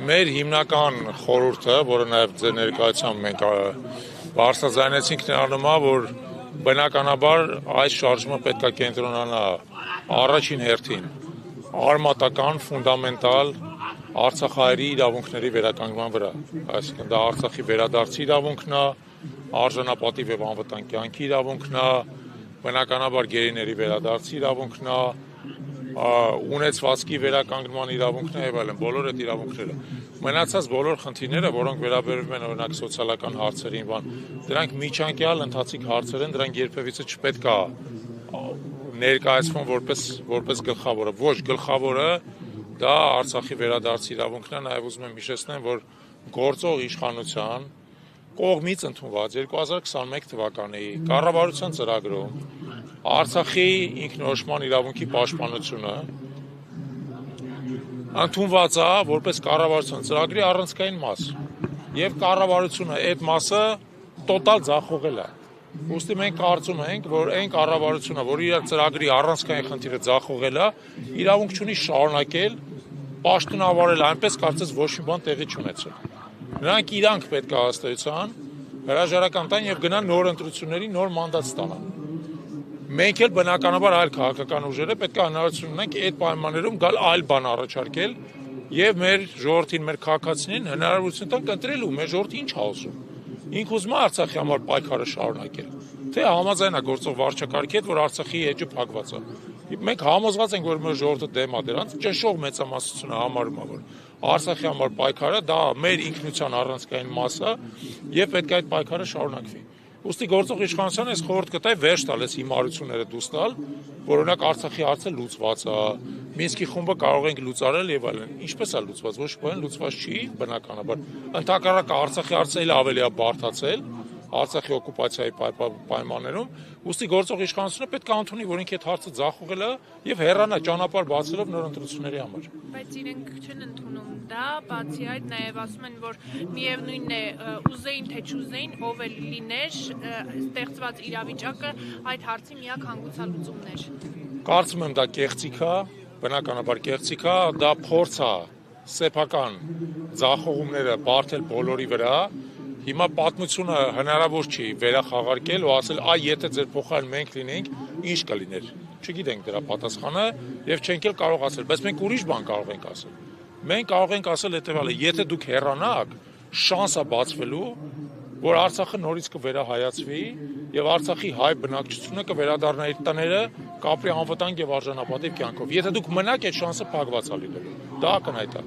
մեր հիմնական խորհուրդը, որը նաև ձեր ներկայությամբ մենք բարձրաձայնեցինք նրան նման, որ բնականաբար այս շարժումը պետք է կենտրոնանա առաջին հերթին արմատական, ֆունդամենտալ Արցախահայերի իրավունքների վերականգնման վրա, այսինքն դա Արցախի վերադարձի իրավունքն է, արժանապատիվ եւ անվտանգ կյանքի իրավունքն է, բնականաբար գերիների վերադարձի իրավունքն է, ունեցվածքի վերականգնման իրավունքն է եւ այլն, բոլոր այդ իրավունքները։ Մնացած բոլոր խնդիրները, որոնք վերաբերում են օրինակ սոցիալական հարցերին, դրանք միջանկյալ ընթացիկ հարցեր են, դրանք երբևիցե չպետք է ներկայացվում որպես գլխավորը։ Ոչ, գլխավորը դա Արցախի վերադարձի իրավունքն է, նաև ուզում եմ հիշեցնեմ, որ գործող իշխանության կողմից ընդունված 2021 թվականի կառավարության ծրագրում Արցախի ինքնորոշման իրավունքի պաշտպանությունը ընդունված է որպես կառավարության ծրագրի առանցքային մաս եւ կառավարությունը այդ մասը տոտալ ձախողել է։ Ուստի մենք կարծում ենք, որ այն կառավարությունը, որ իր ծրագրի առանցքային խնդիրը ձախողել է, իրավունք չունի շարունակել պաշտոնավարել այնպես, կարծես ոչ մի բան տեղի չունեցել։ Նրանք իրանք պետք է ըստեյության հրաժարական տան եւ գնան նոր ընտրությունների նոր մանդատ ստանան։ Մենք էլ բնականաբար այլ քաղաքական ուժերը պետք է հնարավորություն ունենք այդ պայմաններում գալ այլ բան առաջարկել եւ մեր ժողովրդին, մեր քաղաքացիներին հնարավորություն տանք ընտրելու մեր ժողովրդը ինչ է ուզում։ Ինք ուզում է Արցախի համար պայքարը շարունակել, թե համաձայն է գործող վարչակարգի հետ, որ Արցախի էջը փակված է։ Մենք համոզված ենք, որ մեր ժողովուրդը դեմ է դրանց, ճնշող մեծամասնությունը համարում է, որ Արցախի համար պայքարը դա մեր ինքնության առանցքային մաս է եւ պետք է այդ պայքարը շարունակվի։ Ուստի գործող իշխանության այս խորհուրդ կտայի վերջ տալ այս հիմարությունները դուրս տալ, որ օրինակ Արցախի հարցը լուծված է, Մինսկի խումբը կարող ենք լուծարել եւ այլն։ Ինչպես է լուծված, ոչ բան լուծված չի, բնականաբար։ Ընդհակառակը Արցախի հարցը էլ ավելի է բարդացել Արցախի օկուպացիայի պայմաններում, ուստի գործող իշխանությունը պետք է ընդունի, որ ինքը այդ հարցը ձախողել է եւ հեռանա ճանապարհ բացելով նոր ընտրությունների համար։ Բայց իրենք չեն ընդունում դա, բացի այդ նաեւ ասում են, որ միևնույնն է, ուզեին թե չուզեին, ով էլ լիներ, ստեղծված իրավիճակը այդ հարցի միակ հանգուցալուծումն էր։ Կարծում եմ դա կեղծիք է, բնականաբար կեղծիք է, դա փորձ է սեփական ձախողումները բարթել բոլորի վրա։ Հիմա պատմությունը հնարավոր չի վերախաղարկել ու ասել, եթե ձեր փոխարեն մենք լինենք, ինչ կլիներ։ Չգիտենք դրա պատասխանը եւ չենք էլ կարող ասել, բայց մենք ուրիշ բան կարող ենք ասել։ Մենք կարող ենք ասել հետեւյալը, եթե դուք հեռանաք, շանս է բացվելու, որ Արցախը նորից կվերահայացվի եւ Արցախի հայ բնակչությունը կվերադառնա իր տները, կապրի անվտանգ եւ արժանապատիվ կյանքով։ Եթե դուք մնաք, այդ շանսը փակված է լինելու։ Դա ակնհայտ է։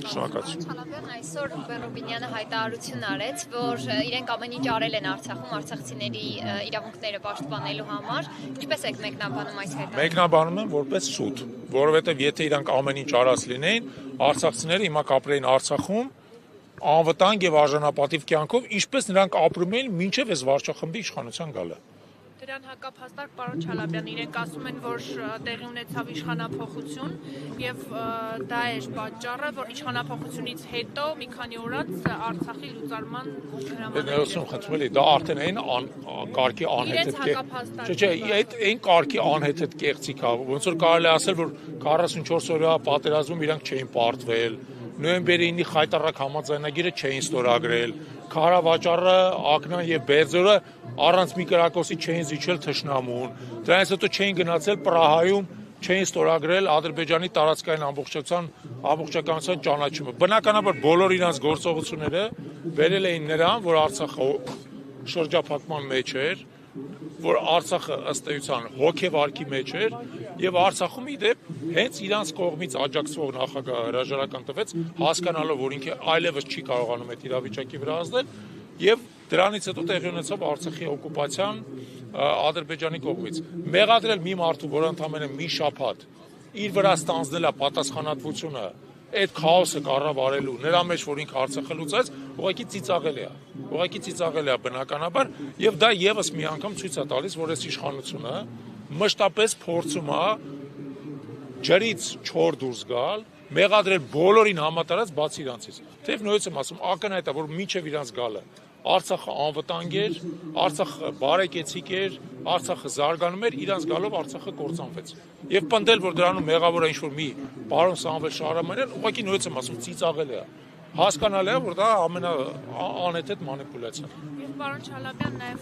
Ցալաբյան այսօր Ռոբինյանը հայտարարություն արեց, որ իրենք ամեն ինչ արել են Արցախում արցախցիների իրավունքները պաշտպանելու համար։ Ինչպես եք մեկնաբանում այս հայտարարությունը։ Մեկնաբանում եմ որպես սուտ, որովհետև եթե իրանք ամեն ինչ արած լինեին, արցախցիները հիմա կապրեին Արցախում անվտանգ եւ արժանապատիվ կյանքով, ինչպես նրանք ապրում էին մինչեւ այս վարչախմբի իշխանության գալը։ Դրան հակափաստակ պարոն Չալաբյան, իրենք ասում են, որ տեղի ունեցավ իշխանափոխություն եւ դա էր պատճառը, որ իշխանափոխությունից հետո մի քանի օր անց Արցախի լուծարման հրամաններ։ Խնդրում եմ, դա արդեն այն կարգի անհետ չէ, այն կարգի անհետ կեղծիք է, ոնց որ կարելի ասել, որ 44 օրյա պատերազմում իրանք չէին պարտվել, նոյեմբերի 9-ի խայտառակ համաձայնագիրը չէին ստորագրել, Քարավաճառը, Ակնան եւ Բերձորը առանց մի կրակոցի չէին զիջել թշնամուն, դրանից հետո չէին գնացել Պրահայում, չէին ստորագրել Ադրբեջանի տարածքային ամբողջականության ճանաչումը։ Բնականաբար բոլոր իրենց գործողությունները վերել էին նրան, որ Արցախը շրջափակման մեջ էր, որ Արցախը ըստ էության հոգեվարքի մեջ էր եւ Արցախում իդեպ հենց իրանց կողմից աջակցվող նախագահը հրաժարական տվեց, հասկանալով, որ ինքը այլևս չի կարողանում այդ իրավիճակի վրա ազդել եւ դրանից հետո տեղի ունեցավ Արցախի օկուպացիան Ադրբեջանի կողմից։ Մեղադրել մի մարդու, որ ընդամենը մի շաբաթ իր վրա ստանձնել է պատասխանատվությունը այդ քաոսը կառավարելու նրա մեջ, որ ինքը Արցախը լուծեց, ուղղակի ծիծաղելի է բնականաբար եւ դա եւս մի անգամ ցույց է տալիս, որ այս իշխանությունը մշտապես փորձում է ջրից չոր դուրս գալ, մեղադրել բոլորին համատարած բացի իրանցից։ Թեև նույնիսկ եմ ասում, ակնհայտ է, որ մինչև իրանց գալը Արցախը անվտանգ էր, Արցախը բարեկեցիկ էր, Արցախը զարգանում էր, իրանց գալով Արցախը կործանվեց։ Եվ պնդել, որ դրանում մեղավոր է ինչ-որ մի պարոն Սամվել Շահրամանյան, ուղղակի նույնից եմ ասում, ծիծաղել է։ Հասկանալի է, որ դա ամենաանհեթեթ մանիպուլյացիա է։ Եվ պարոն Չալաբյան, նաև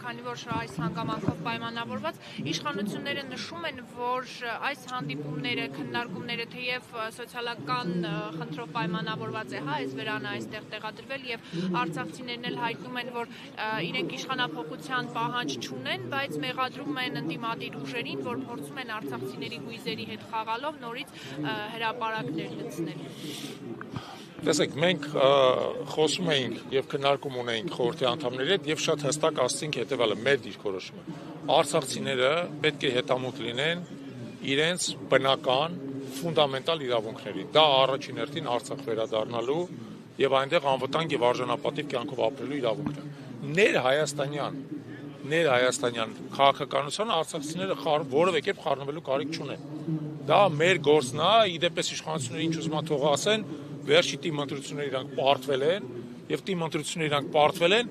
քանի որ այս հանգամանքով պայմանավորված իշխանությունները նշում են, որ այս հանդիպումները, քննարկումները թեև սոցիալական խնդրով պայմանավորված է, այս վերանը այստեղ տեղադրվել եւ արցախցիներն էլ հայտնում են, որ իրենք իշխանափոխության պահանջ չունեն, բայց մեղադրում են ընդդիմադիր ուժերին, որ փորձում են արցախցիների հույզերի հետ խաղալով նորից հրապարակներ լցնել։ Տեսեք, մենք խոսում էինք եւ քննարկում ունեինք խորհրդի անդամների հետ եւ շատ հստակ ասցինք հետեւյալը՝ մեր դիրքորոշումը։ Արցախցիները պետք է հետամուտ լինեն իրենց բնական ֆունդամենտալ իրավունքների։ Դա առաջին հերթին Արցախ վերադառնալու եւ այնտեղ անվտանգ եւ արժանապատիվ կյանքով ապրելու իրավունքն է։ Ներհայաստանյան քաղաքականությունը արցախցիները որևէ կերպ խառնվելու կարիք չունեն։ Դա մեր գործն է, իդեպս իշխանությունները ինչ ուզում թող ասեն, վերջի թիմ ընտրությունները իրանք պարտվել են եւ թիմ ընտրությունները իրանք պարտվել են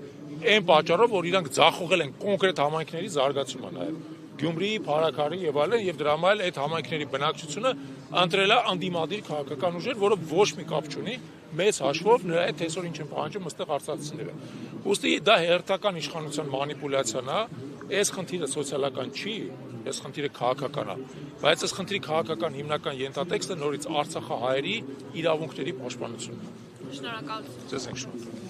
այն պատճառով, որ իրանք ձախողել են կոնկրետ համայնքների զարգացումը նաեւ Գյումրիի, Փարաքարի եւ այլն եւ դրա համար այդ համայնքների բնակչությունը ընտրել է անդիմադիր քաղաքական ուժեր, որը ոչ մի կապ չունի մեծ հաշվով նրա հետ այսօր ինչ են պահանջում ըստեղ արցախցիները։ Ուստի դա հերթական իշխանության մանիպուլյացիան է, այս խնդիրը սոցիալական չի, այս խնդիրը քաղաքական է, բայց այս խնդրի քաղաքական հիմնական ենթատեքստը նորից արցախահայերի իրավունքների պաշտպանությունն է։ Շնորհակալություն։ Ձեզ ենք շնորհակալ։